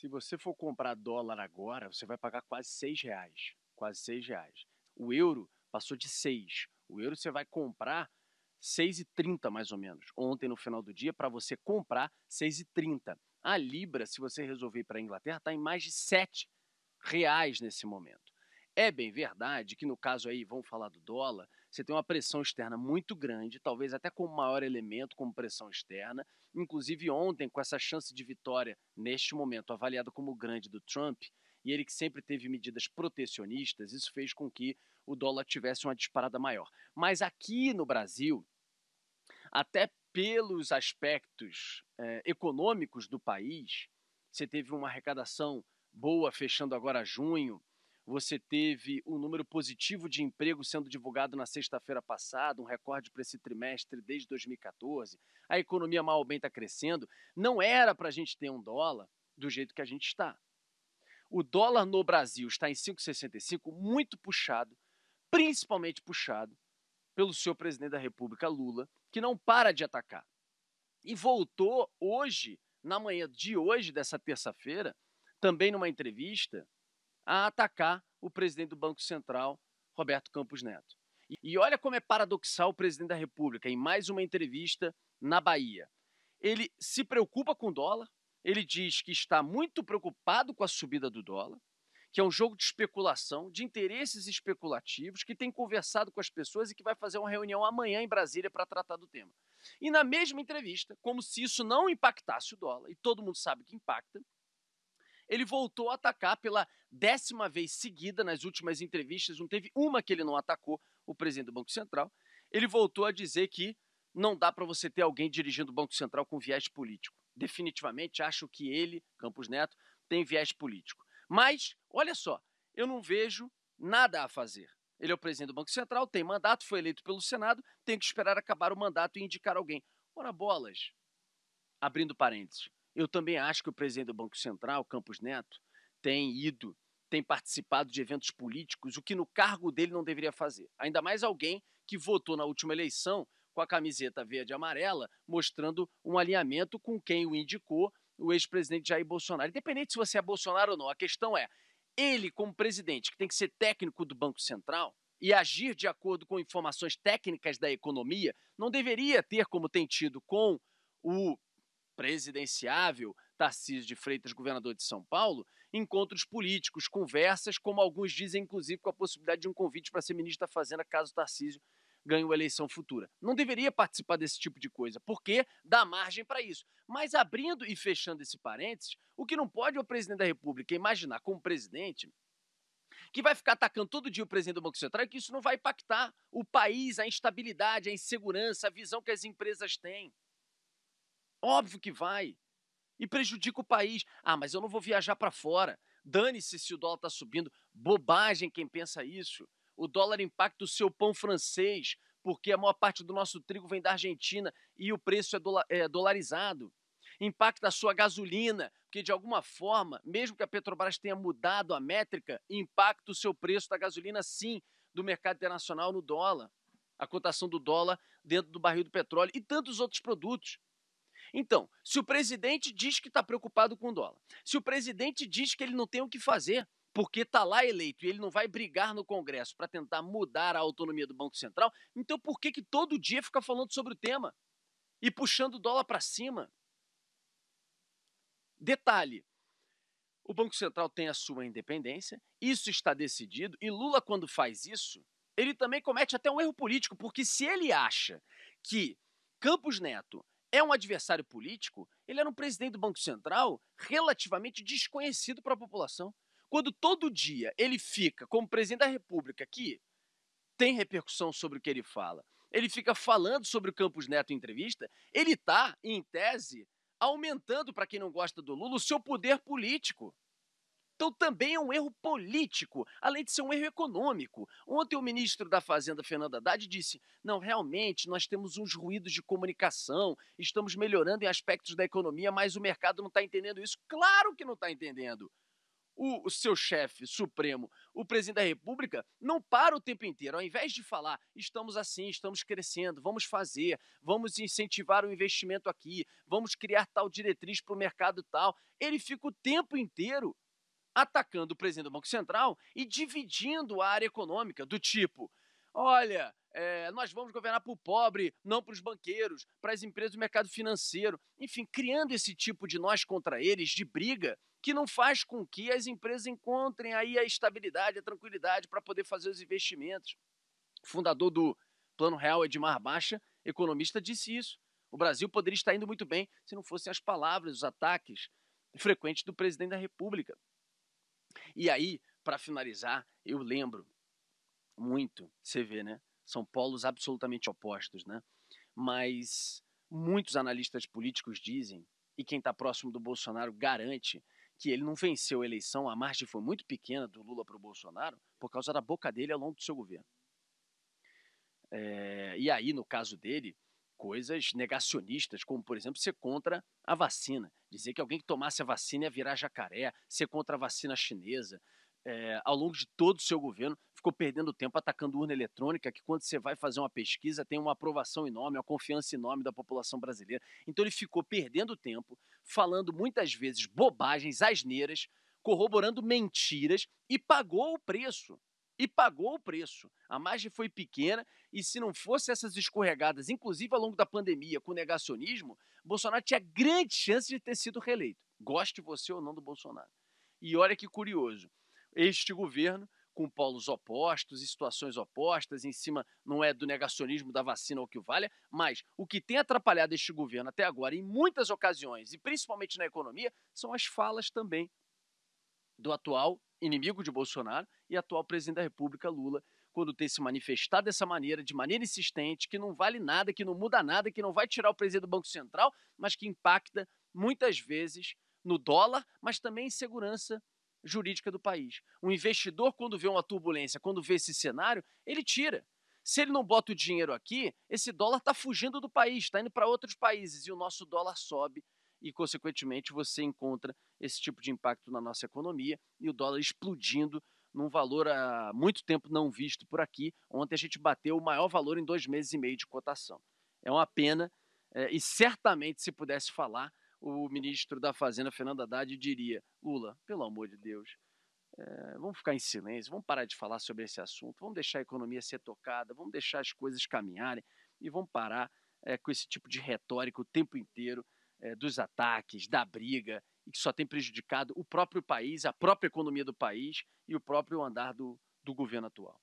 Se você for comprar dólar agora, você vai pagar quase R$ 6, quase R$ 6. O euro passou de 6. O euro você vai comprar 6,30 mais ou menos. Ontem, no final do dia, para você comprar 6,30. A libra, se você resolver ir para a Inglaterra, está em mais de R$ 7 nesse momento. É bem verdade que no caso aí, vamos falar do dólar, você tem uma pressão externa muito grande, talvez até como maior elemento como pressão externa. Inclusive ontem, com essa chance de vitória, neste momento, avaliada como grande do Trump, e ele que sempre teve medidas protecionistas, isso fez com que o dólar tivesse uma disparada maior. Mas aqui no Brasil, até pelos aspectos econômicos do país, você teve uma arrecadação boa fechando agora junho, você teve um número positivo de emprego sendo divulgado na sexta-feira passada, um recorde para esse trimestre desde 2014, a economia mal ou bem está crescendo, não era para a gente ter um dólar do jeito que a gente está. O dólar no Brasil está em 5,65, muito puxado, principalmente puxado pelo seu presidente da República, Lula, que não para de atacar. E voltou hoje, na manhã de hoje, dessa terça-feira, também numa entrevista, a atacar o presidente do Banco Central, Roberto Campos Neto. E olha como é paradoxal o presidente da República, em mais uma entrevista na Bahia. Ele se preocupa com o dólar, ele diz que está muito preocupado com a subida do dólar, que é um jogo de especulação, de interesses especulativos, que tem conversado com as pessoas e que vai fazer uma reunião amanhã em Brasília para tratar do tema. E na mesma entrevista, como se isso não impactasse o dólar, e todo mundo sabe que impacta, ele voltou a atacar pela 10ª vez seguida nas últimas entrevistas, não teve uma que ele não atacou o presidente do Banco Central, ele voltou a dizer que não dá para você ter alguém dirigindo o Banco Central com viés político. Definitivamente acho que ele, Campos Neto, tem viés político. Mas, olha só, eu não vejo nada a fazer. Ele é o presidente do Banco Central, tem mandato, foi eleito pelo Senado, tem que esperar acabar o mandato e indicar alguém. Ora bolas, abrindo parênteses, eu também acho que o presidente do Banco Central, Campos Neto, tem participado de eventos políticos, o que no cargo dele não deveria fazer. Ainda mais alguém que votou na última eleição com a camiseta verde e amarela, mostrando um alinhamento com quem o indicou, o ex-presidente Jair Bolsonaro. Independente se você é Bolsonaro ou não, a questão é, ele como presidente, que tem que ser técnico do Banco Central e agir de acordo com informações técnicas da economia, não deveria ter, como tem tido com o presidenciável Tarcísio de Freitas, governador de São Paulo, encontros políticos, conversas, como alguns dizem, inclusive, com a possibilidade de um convite para ser ministro da Fazenda caso Tarcísio ganhe uma eleição futura. Não deveria participar desse tipo de coisa, porque dá margem para isso. Mas abrindo e fechando esse parênteses, o que não pode é o presidente da República imaginar como presidente que vai ficar atacando todo dia o presidente do Banco Central e que isso não vai impactar o país, a instabilidade, a insegurança, a visão que as empresas têm. Óbvio que vai. E prejudica o país. Ah, mas eu não vou viajar para fora. Dane-se se o dólar está subindo. Bobagem quem pensa isso. O dólar impacta o seu pão francês, porque a maior parte do nosso trigo vem da Argentina e o preço é dolarizado. Impacta a sua gasolina, porque de alguma forma, mesmo que a Petrobras tenha mudado a métrica, impacta o seu preço da gasolina sim, do mercado internacional no dólar. A cotação do dólar dentro do barril do petróleo e tantos outros produtos. Então, se o presidente diz que está preocupado com o dólar, se o presidente diz que ele não tem o que fazer, porque está lá eleito e ele não vai brigar no Congresso para tentar mudar a autonomia do Banco Central, então por que todo dia fica falando sobre o tema e puxando o dólar para cima? Detalhe, o Banco Central tem a sua independência, isso está decidido, e Lula, quando faz isso, ele também comete até um erro político, porque se ele acha que Campos Neto é um adversário político, ele era um presidente do Banco Central relativamente desconhecido para a população. Quando todo dia ele fica como presidente da República, que tem repercussão sobre o que ele fala, ele fica falando sobre o Campos Neto em entrevista, ele está, em tese, aumentando, para quem não gosta do Lula, o seu poder político. Então também é um erro político, além de ser um erro econômico. Ontem o ministro da Fazenda, Fernando Haddad, disse: não, realmente nós temos uns ruídos de comunicação, estamos melhorando em aspectos da economia, mas o mercado não está entendendo isso. Claro que não está entendendo. o seu chefe supremo, o presidente da República, não para o tempo inteiro. Ao invés de falar, estamos assim, estamos crescendo, vamos fazer, vamos incentivar o investimento aqui, vamos criar tal diretriz para o mercado tal, ele fica o tempo inteiro atacando o presidente do Banco Central e dividindo a área econômica, do tipo, olha, nós vamos governar para o pobre, não para os banqueiros, para as empresas do mercado financeiro, enfim, criando esse tipo de nós contra eles, de briga, que não faz com que as empresas encontrem aí a estabilidade, a tranquilidade para poder fazer os investimentos. O fundador do Plano Real, Edmar Baixa, economista, disse isso. O Brasil poderia estar indo muito bem se não fossem as palavras, os ataques frequentes do presidente da República. E aí, para finalizar, eu lembro muito, você vê, né? São polos absolutamente opostos, né? Mas muitos analistas políticos dizem, e quem está próximo do Bolsonaro garante, que ele não venceu a eleição, a margem foi muito pequena do Lula para o Bolsonaro, por causa da boca dele ao longo do seu governo. E aí, no caso dele, coisas negacionistas, como, por exemplo, ser contra a vacina. Dizer que alguém que tomasse a vacina ia virar jacaré, ser contra a vacina chinesa. Ao longo de todo o seu governo, ficou perdendo tempo atacando urna eletrônica, que quando você vai fazer uma pesquisa tem uma aprovação enorme, uma confiança enorme da população brasileira. Então ele ficou perdendo tempo, falando muitas vezes bobagens, asneiras, corroborando mentiras e pagou o preço. E pagou o preço. A margem foi pequena e se não fosse essas escorregadas, inclusive ao longo da pandemia, com negacionismo, Bolsonaro tinha grande chance de ter sido reeleito. Goste você ou não do Bolsonaro. E olha que curioso, este governo, com polos opostos e situações opostas, em cima não é do negacionismo da vacina ou que o valha, mas o que tem atrapalhado este governo até agora, em muitas ocasiões, e principalmente na economia, são as falas também do atual inimigo de Bolsonaro e atual presidente da República, Lula, quando tem se manifestado dessa maneira, de maneira insistente, que não vale nada, que não muda nada, que não vai tirar o presidente do Banco Central, mas que impacta muitas vezes no dólar, mas também em segurança jurídica do país. O investidor, quando vê uma turbulência, quando vê esse cenário, ele tira. Se ele não bota o dinheiro aqui, esse dólar está fugindo do país, está indo para outros países e o nosso dólar sobe e, consequentemente, você encontra esse tipo de impacto na nossa economia e o dólar explodindo num valor há muito tempo não visto por aqui. Ontem a gente bateu o maior valor em 2 meses e meio de cotação. É uma pena e certamente, se pudesse falar, o ministro da Fazenda, Fernando Haddad, diria: Lula, pelo amor de Deus, vamos ficar em silêncio, vamos parar de falar sobre esse assunto, vamos deixar a economia ser tocada, vamos deixar as coisas caminharem e vamos parar com esse tipo de retórica o tempo inteiro, dos ataques, da briga, e que só tem prejudicado o próprio país, a própria economia do país e o próprio andar do governo atual.